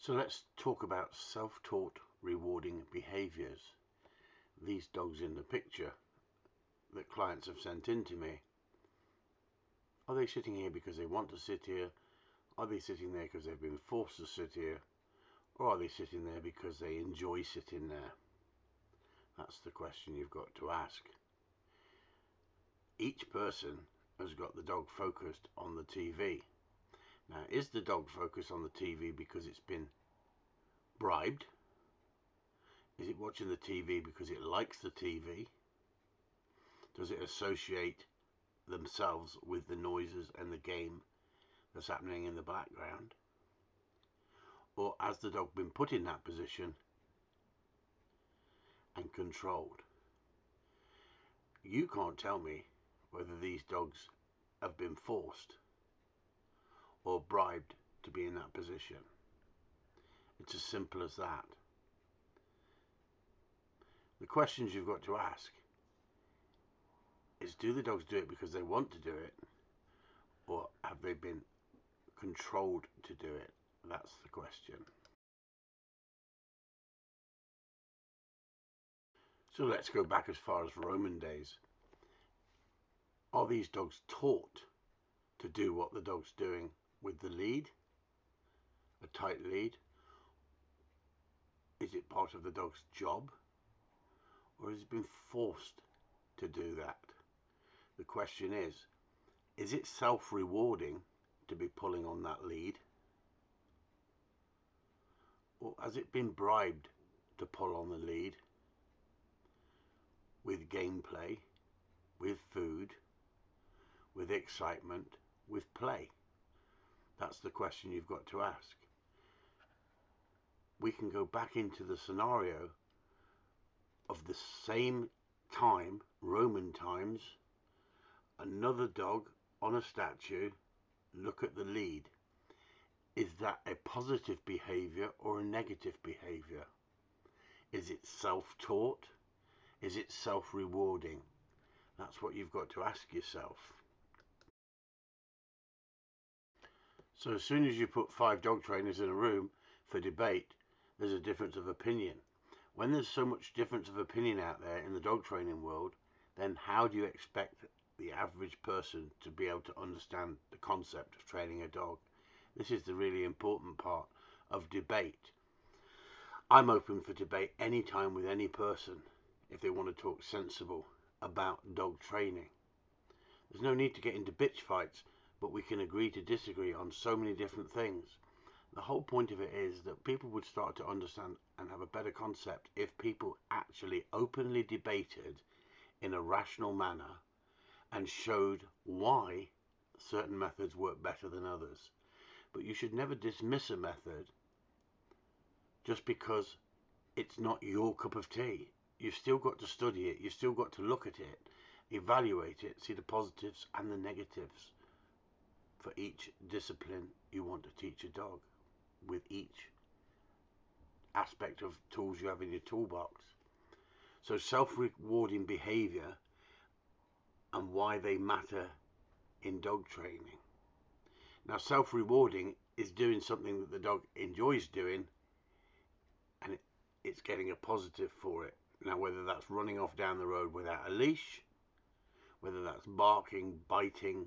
So let's talk about self-taught rewarding behaviors. These dogs in the picture that clients have sent in to me, are they sitting here because they want to sit here? Are they sitting there because they've been forced to sit here? Or are they sitting there because they enjoy sitting there? That's the question you've got to ask. Each person has got the dog focused on the TV. Now, is the dog focused on the TV because it's been bribed? Is it watching the TV because it likes the TV? Does it associate themselves with the noises and the game that's happening in the background? Or has the dog been put in that position and controlled? You can't tell me whether these dogs have been forced or bribed to be in that position. It's as simple as that. The questions you've got to ask is, do the dogs do it because they want to do it, or have they been controlled to do it? That's the question. So let's go back as far as Roman days. Are these dogs taught to do what the dog's doing with the lead, a tight lead? Is it part of the dog's job, or has it been forced to do that? The question is it self-rewarding to be pulling on that lead, or has it been bribed to pull on the lead with gameplay, with food, with excitement, with play? That's the question you've got to ask. We can go back into the scenario of the same time, Roman times, another dog on a statue, look at the lead. Is that a positive behavior or a negative behavior? Is it self-taught? Is it self-rewarding? That's what you've got to ask yourself. So as soon as you put 5 dog trainers in a room for debate, there's a difference of opinion. When there's so much difference of opinion out there in the dog training world, then how do you expect the average person to be able to understand the concept of training a dog? This is the really important part of debate. I'm open for debate anytime with any person if they want to talk sensible about dog training. There's no need to get into bitch fights, but we can agree to disagree on so many different things. The whole point of it is that people would start to understand and have a better concept if people actually openly debated in a rational manner and showed why certain methods work better than others. But you should never dismiss a method just because it's not your cup of tea. You've still got to study it, you've still got to look at it, evaluate it, see the positives and the negatives for each discipline you want to teach a dog, with each aspect of tools you have in your toolbox. So self-rewarding behavior and why they matter in dog training. Now, self-rewarding is doing something that the dog enjoys doing and it's getting a positive for it. Now, whether that's running off down the road without a leash, whether that's barking, biting,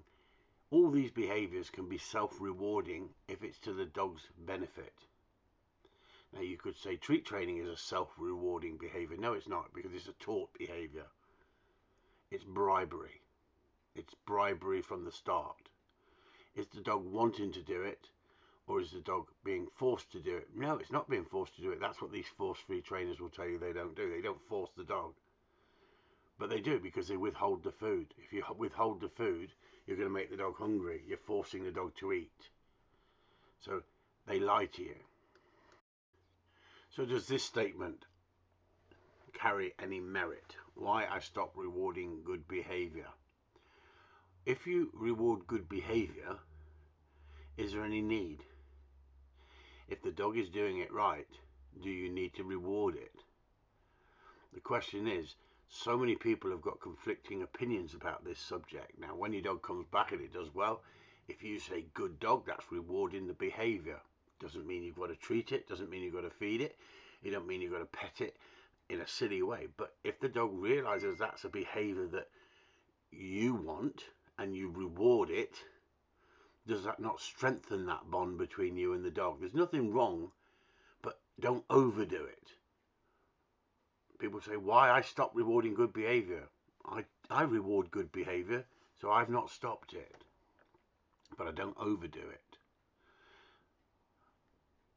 all these behaviors can be self-rewarding if it's to the dog's benefit. Now, you could say treat training is a self-rewarding behavior. No, it's not, because it's a taught behavior. It's bribery. It's bribery from the start. Is the dog wanting to do it, or is the dog being forced to do it? No, it's not being forced to do it. That's what these force-free trainers will tell you they don't do. They don't force the dog. But they do, because they withhold the food. If you withhold the food, you're going to make the dog hungry. You're forcing the dog to eat. So they lie to you. So does this statement carry any merit? Why I stop rewarding good behavior? If you reward good behavior, is there any need? If the dog is doing it right, do you need to reward it? The question is, so many people have got conflicting opinions about this subject. Now, when your dog comes back and it does well, if you say good dog, that's rewarding the behavior. Doesn't mean you've got to treat it, doesn't mean you've got to feed it, you don't mean you've got to pet it in a silly way. But if the dog realizes that's a behavior that you want and you reward it, does that not strengthen that bond between you and the dog? There's nothing wrong, but don't overdo it. People say, why I stopped rewarding good behavior? I reward good behavior, so I've not stopped it, but I don't overdo it.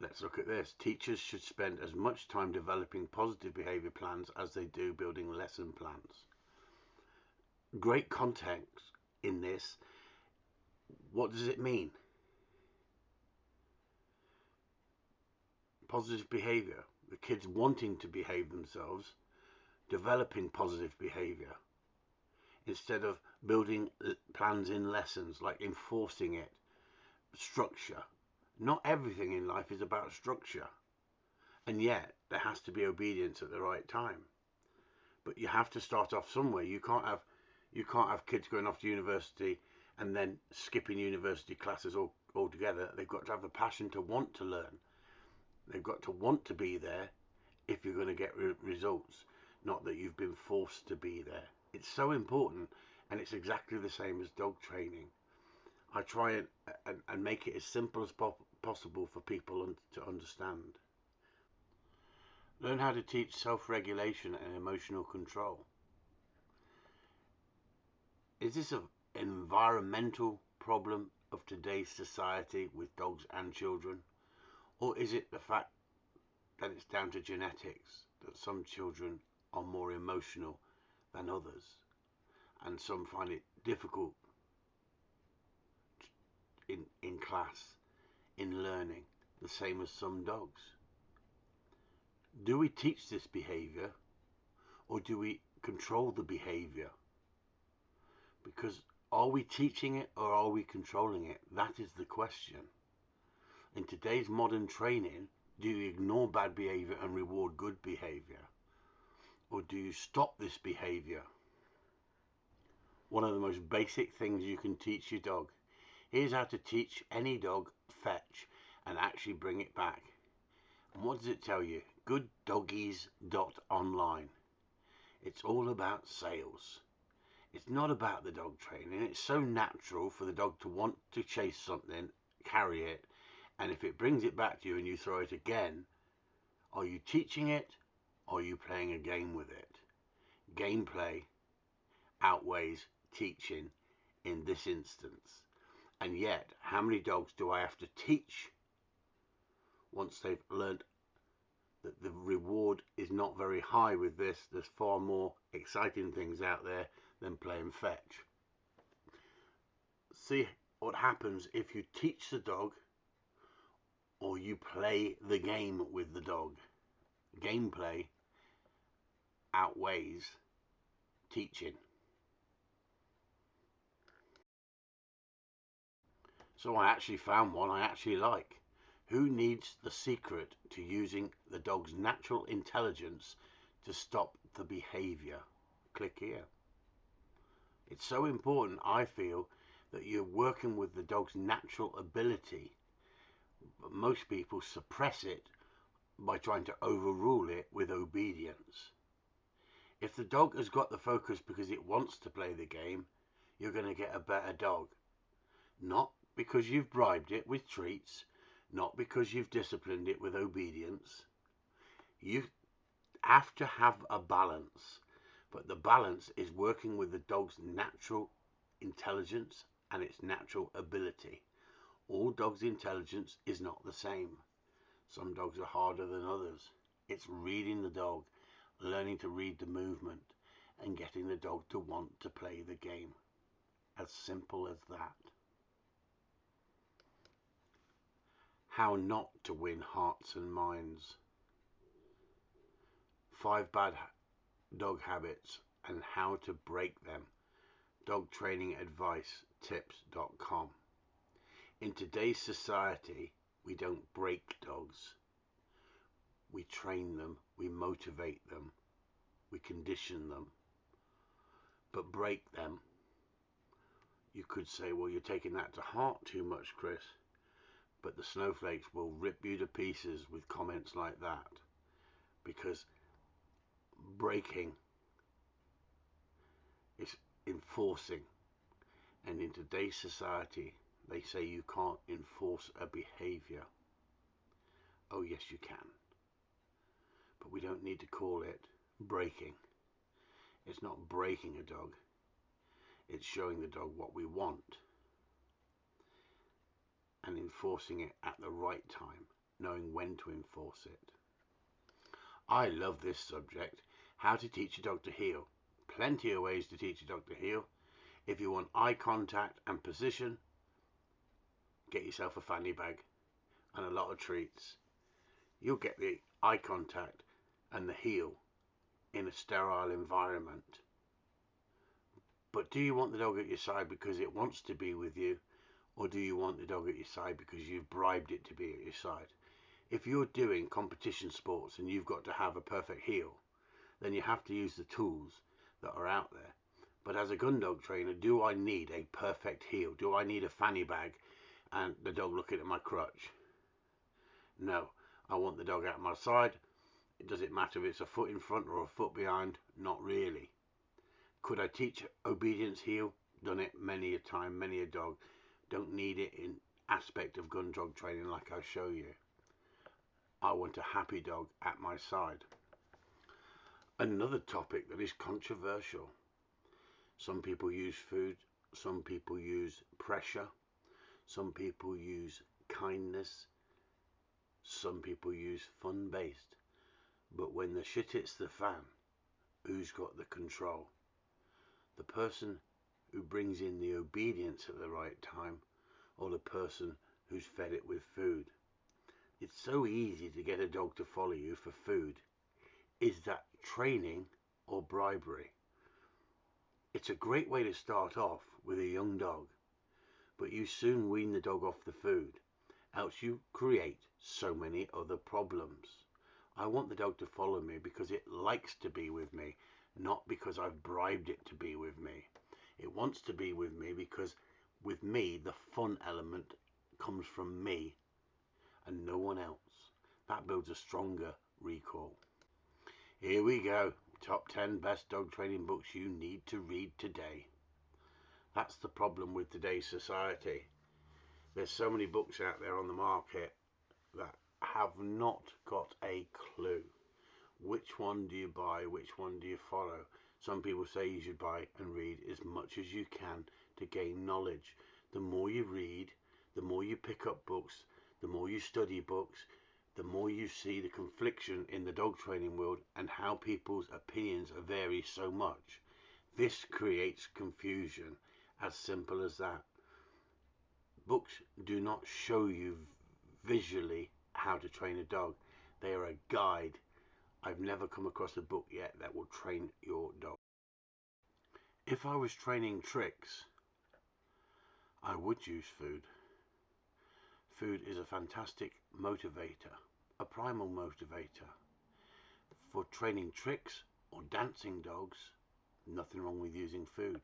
Let's look at this. Teachers should spend as much time developing positive behavior plans as they do building lesson plans. Great context in this. What does it mean? Positive behavior. The kids wanting to behave themselves, developing positive behavior. Instead of building plans in lessons, like enforcing it. Structure. Not everything in life is about structure. And yet, there has to be obedience at the right time. But you have to start off somewhere. You can't have kids going off to university and then skipping university classes altogether. They've got to have the passion to want to learn. They've got to want to be there if you're going to get results, not that you've been forced to be there. It's so important, and it's exactly the same as dog training. I try and make it as simple as possible for people to understand. Learn how to teach self-regulation and emotional control. Is this an environmental problem of today's society with dogs and children? Or is it the fact that it's down to genetics, that some children are more emotional than others, and some find it difficult in class, in learning, the same as some dogs? Do we teach this behavior, or do we control the behavior? Because are we teaching it or are we controlling it? That is the question. In today's modern training, do you ignore bad behavior and reward good behavior? Or do you stop this behavior? One of the most basic things you can teach your dog. Here's how to teach any dog fetch and actually bring it back. And what does it tell you? gooddoggies.online. It's all about sales. It's not about the dog training. It's so natural for the dog to want to chase something, carry it, and if it brings it back to you and you throw it again, are you teaching it or are you playing a game with it? Gameplay outweighs teaching in this instance. And yet, how many dogs do I have to teach once they've learned that the reward is not very high with this? There's far more exciting things out there than playing fetch. See what happens if you teach the dog or you play the game with the dog. Gameplay outweighs teaching. So I actually found one I actually like. Who needs the secret to using the dog's natural intelligence to stop the behavior? Click here. It's so important, I feel, that you're working with the dog's natural ability. But most people suppress it by trying to overrule it with obedience. If the dog has got the focus because it wants to play the game, you're going to get a better dog. Not because you've bribed it with treats, not because you've disciplined it with obedience. You have to have a balance, but the balance is working with the dog's natural intelligence and its natural ability. All dogs' intelligence is not the same. Some dogs are harder than others. It's reading the dog, learning to read the movement, and getting the dog to want to play the game. As simple as that. How not to win hearts and minds. 5 bad dog habits and how to break them. Dogtrainingadvicetips.com. In today's society, we don't break dogs. We train them, we motivate them, we condition them. But break them, you could say, well, you're taking that to heart too much, Chris. But the snowflakes will rip you to pieces with comments like that, because breaking is enforcing. And in today's society, they say you can't enforce a behavior. Oh yes, you can. But we don't need to call it breaking. It's not breaking a dog. It's showing the dog what we want and enforcing it at the right time, knowing when to enforce it. I love this subject, how to teach a dog to heel. Plenty of ways to teach a dog to heel. If you want eye contact and position, get yourself a fanny bag and a lot of treats. You'll get the eye contact and the heel in a sterile environment. But do you want the dog at your side because it wants to be with you, or do you want the dog at your side because you've bribed it to be at your side? If you're doing competition sports and you've got to have a perfect heel, then you have to use the tools that are out there. But as a Gundog trainer, do I need a perfect heel? Do I need a fanny bag and the dog looking at my crutch? No, I want the dog at my side. Does it matter if it's a foot in front or a foot behind? Not really. Could I teach obedience heel? Done it many a time, many a dog. Don't need it in aspect of Gundog training like I show you. I want a happy dog at my side. Another topic that is controversial. Some people use food, some people use pressure, some people use kindness, some people use fun-based. But when the shit hits the fan, who's got the control? The person who brings in the obedience at the right time, or the person who's fed it with food? It's so easy to get a dog to follow you for food. Is that training or bribery? It's a great way to start off with a young dog, but you soon wean the dog off the food, else you create so many other problems. I want the dog to follow me because it likes to be with me, not because I've bribed it to be with me. It wants to be with me because with me the fun element comes from me and no one else. That builds a stronger recall. Here we go. Top 10 best dog training books you need to read today. That's the problem with today's society. There's so many books out there on the market that have not got a clue. Which one do you buy? Which one do you follow? Some people say you should buy and read as much as you can to gain knowledge. The more you read, the more you pick up books, the more you study books, the more you see the confliction in the dog training world and how people's opinions vary so much. This creates confusion, as simple as that. Books do not show you visually how to train a dog. They are a guide. I've never come across a book yet that will train your dog. If I was training tricks, I would use food. Food is a fantastic motivator, a primal motivator. For training tricks or dancing dogs, nothing wrong with using food.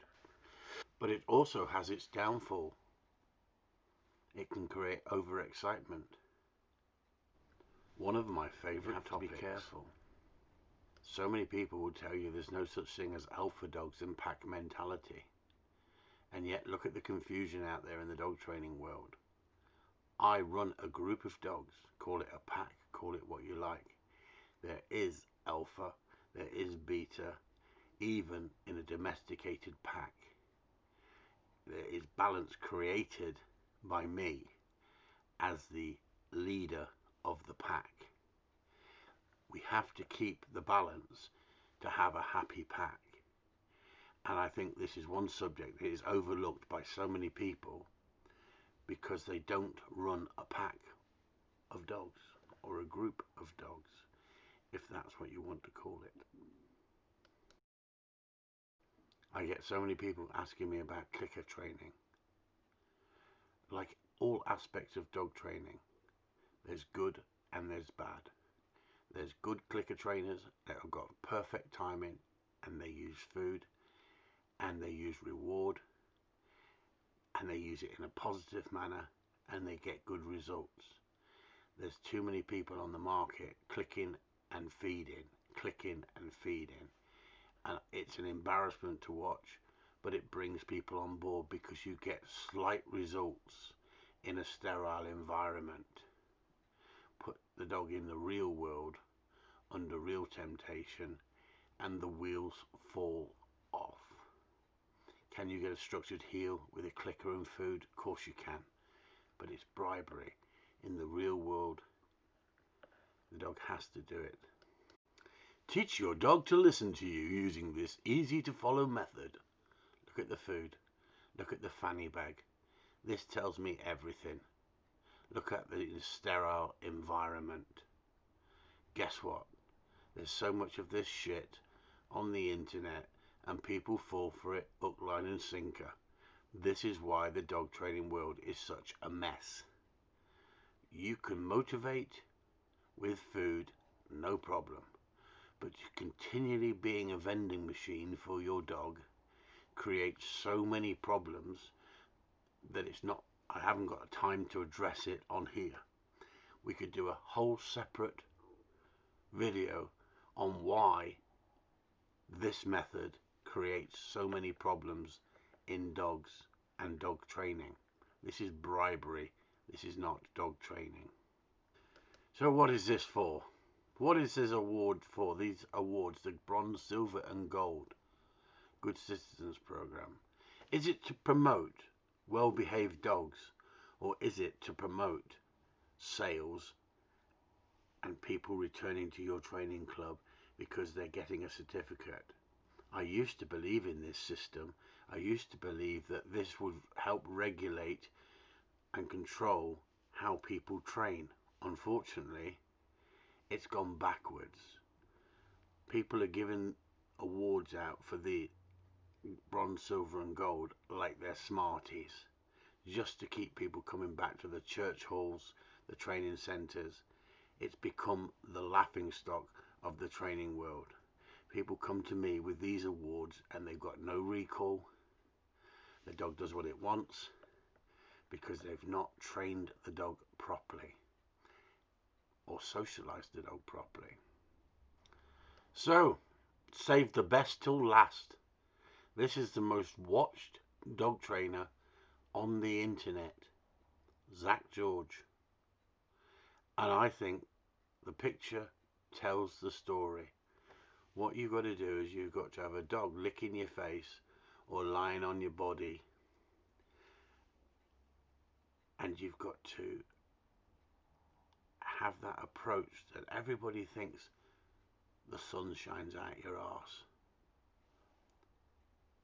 But it also has its downfall. It can create overexcitement. One of my favorite topics. Be careful. So many people will tell you there's no such thing as alpha dogs and pack mentality. And yet look at the confusion out there in the dog training world. I run a group of dogs. Call it a pack, call it what you like. There is alpha, there is beta, even in a domesticated pack. There is balance created by me as the leader of the pack. We have to keep the balance to have a happy pack. And I think this is one subject that is overlooked by so many people because they don't run a pack of dogs or a group of dogs, if that's what you want to call it. I get so many people asking me about clicker training. Like all aspects of dog training, there's good and there's bad. There's good clicker trainers that have got perfect timing and they use food and they use reward and they use it in a positive manner and they get good results. There's too many people on the market clicking and feeding, and it's an embarrassment to watch, but it brings people on board because you get slight results in a sterile environment. Put the dog in the real world under real temptation and the wheels fall off. Can you get a structured heel with a clicker and food? Of course you can, but it's bribery. In the real world, the dog has to do it. Teach your dog to listen to you using this easy to follow method. Look at the food. Look at the fanny bag. This tells me everything. Look at the sterile environment. Guess what? There's so much of this shit on the internet and people fall for it hook, line and sinker. This is why the dog training world is such a mess. You can motivate with food, no problem. But continually being a vending machine for your dog creates so many problems that I haven't got time to address it on here. We could do a whole separate video on why this method creates so many problems in dogs and dog training. This is bribery. This is not dog training. So what is this for? What is this award for? These awards, the bronze, silver and gold Good Citizens Program. Is it to promote well-behaved dogs, or is it to promote sales and people returning to your training club because they're getting a certificate? I used to believe in this system. I used to believe that this would help regulate and control how people train. Unfortunately, it's gone backwards. People are giving awards out for the bronze, silver and gold like they're smarties, just to keep people coming back to the church halls, the training centres. It's become the laughing stock of the training world. People come to me with these awards and they've got no recall. The dog does what it wants because they've not trained the dog properly or socialized the dog properly. So, save the best till last. This is the most watched dog trainer on the internet, Zach George. And I think the picture tells the story. What you've got to do is you've got to have a dog licking your face or lying on your body, and you've got to have that approach that everybody thinks the sun shines out your arse.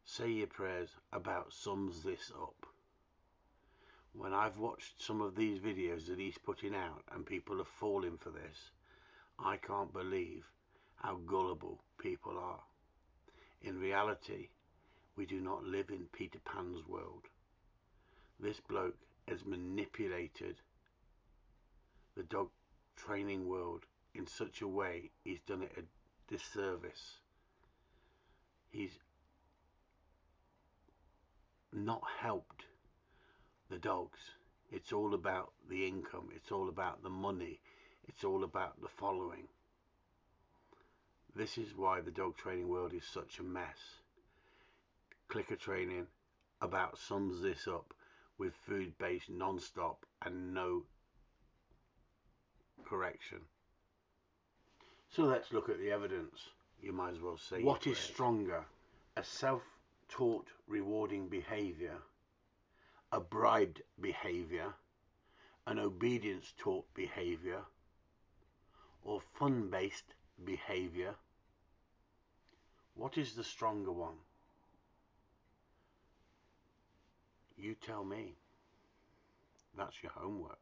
Say your prayers about sums this up. When I've watched some of these videos that he's putting out and people are falling for this, I can't believe how gullible people are. In reality, we do not live in Peter Pan's world. This bloke has manipulated the dog training world in such a way he's done it a disservice. He's not helped the dogs. It's all about the income, it's all about the money, it's all about the following. This is why the dog training world is such a mess. Clicker training about sums this up with food-based non-stop and no correction. So let's look at the evidence. You might as well say what is stronger, a self-taught rewarding behavior, a bribed behavior, an obedience taught behavior, or fun-based behavior? What is the stronger one? You tell me. That's your homework.